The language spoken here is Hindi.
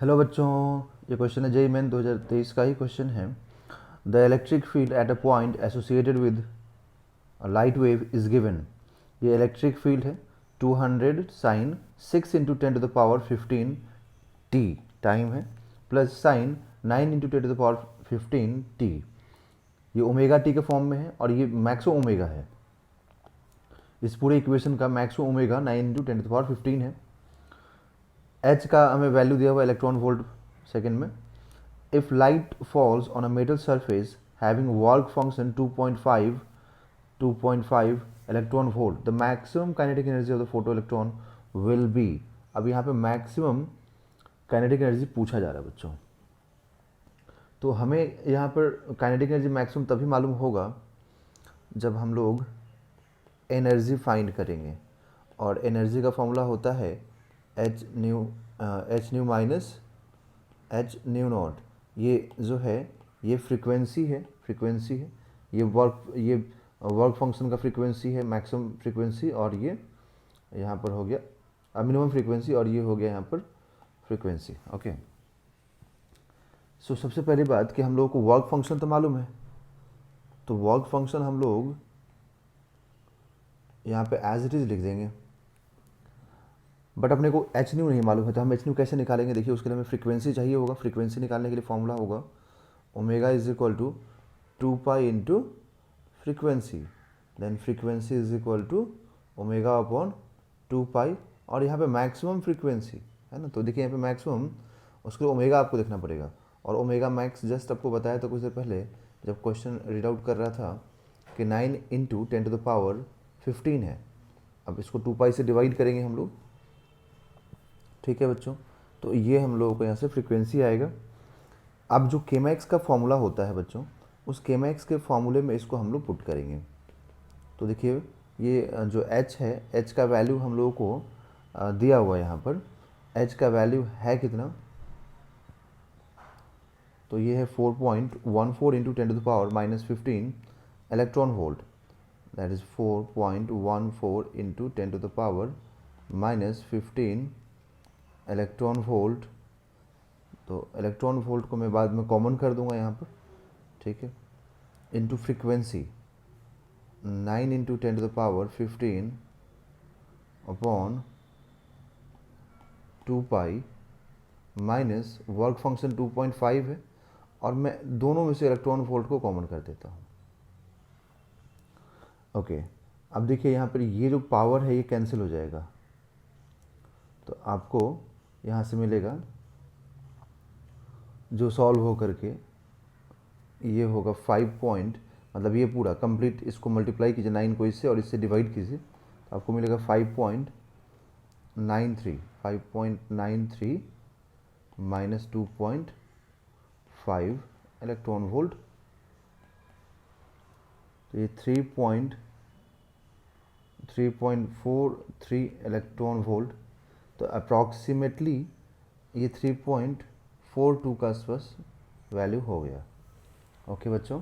हेलो बच्चों, ये क्वेश्चन है जेईई मेन 2023 का ही क्वेश्चन है। The electric field at a point associated with light wave is given. ये इलेक्ट्रिक फील्ड है 200 साइन 6 इंटू 10⁻15 टी टाइम है, प्लस साइन 9 इंटू 10⁻15 टी। ये ओमेगा टी के फॉर्म में है और ये मैक्सो ओमेगा है। इस पूरे इक्वेशन का मैक्सो ओमेगा 9 इंटू 10⁻15 है। एच का हमें वैल्यू दिया हुआ इलेक्ट्रॉन वोल्ट सेकेंड में। If light falls on a metal surface having work function 2.5 electron volt, the maximum kinetic energy of the photoelectron will be। अब यहाँ पे मैक्सिमम काइनेटिक एनर्जी पूछा जा रहा है बच्चों, तो हमें यहाँ पर काइनेटिक एनर्जी मैक्सिमम तभी मालूम होगा जब हम लोग एनर्जी फाइंड करेंगे। और एनर्जी का फॉर्मूला होता है H new minus H new not. ये जो है ये फ्रीक्वेंसी है, ये वर्क फंक्शन का फ्रीक्वेंसी है, मैक्सिमम फ्रीक्वेंसी, और ये यहाँ पर हो गया मिनिमम फ्रीक्वेंसी, और ये हो गया यहाँ पर फ्रीक्वेंसी। ओके, सो सबसे पहली बात कि हम लोगों को वर्क फंक्शन तो मालूम है, तो वर्क फंक्शन हम लोग यहाँ पे एज इट इज़ लिख देंगे। बट अपने को एच न्यू नहीं मालूम है, तो हम एच न्यू कैसे निकालेंगे? देखिए, उसके लिए हमें फ्रीक्वेंसी चाहिए होगा। फ्रीक्वेंसी निकालने के लिए फॉर्मूला होगा omega is equal to 2 pi into frequency, then frequency is equal to omega upon 2 pi, और यहाँ पे मैक्सिमम फ्रीक्वेंसी है ना। तो देखिए यहाँ पे मैक्सिमम, उसके लिए ओमेगा आपको देखना पड़ेगा, और ओमेगा मैक्स जस्ट आपको बताया था कुछ देर पहले जब क्वेश्चन रीड आउट कर रहा था कि 9 इंटू 10⁻15 है। अब इसको 2 पाई से डिवाइड करेंगे हम लोग, ठीक है बच्चों। तो ये हम लोगों को यहाँ से फ्रीक्वेंसी आएगा। अब जो केमैक्स का फॉर्मूला होता है बच्चों, उस केमैक्स के फॉर्मूले में इसको हम लोग पुट करेंगे। तो देखिए ये जो एच है, एच का वैल्यू हम लोगों को दिया हुआ है यहाँ पर। एच का वैल्यू है कितना? तो ये है 4.14 into 10⁻⁻15 electron volt, that is 4.14 into 10⁻⁻15 electron volt. तो इलेक्ट्रॉन वोल्ट को मैं बाद में कॉमन कर दूंगा यहाँ पर, ठीक है, into frequency 9 into 10⁻15 upon 2 pi minus work function 2.5 है, और मैं दोनों में से इलेक्ट्रॉन वोल्ट को कॉमन कर देता हूँ। ओके, अब देखिए यहाँ पर ये जो पावर है ये कैंसिल हो जाएगा, तो आपको यहाँ से मिलेगा जो सॉल्व हो करके ये होगा 5 पॉइंट, मतलब ये पूरा कंप्लीट, इसको मल्टीप्लाई कीजिए 9 को इससे और इससे डिवाइड कीजिए, तो आपको मिलेगा 5.93 माइनस 2.5 इलेक्ट्रॉन वोल्ट। तो ये 3.43 इलेक्ट्रॉन वोल्ट। तो अप्रॉक्सीमेटली ये 3.42 का आसपास वैल्यू हो गया। ओके बच्चों।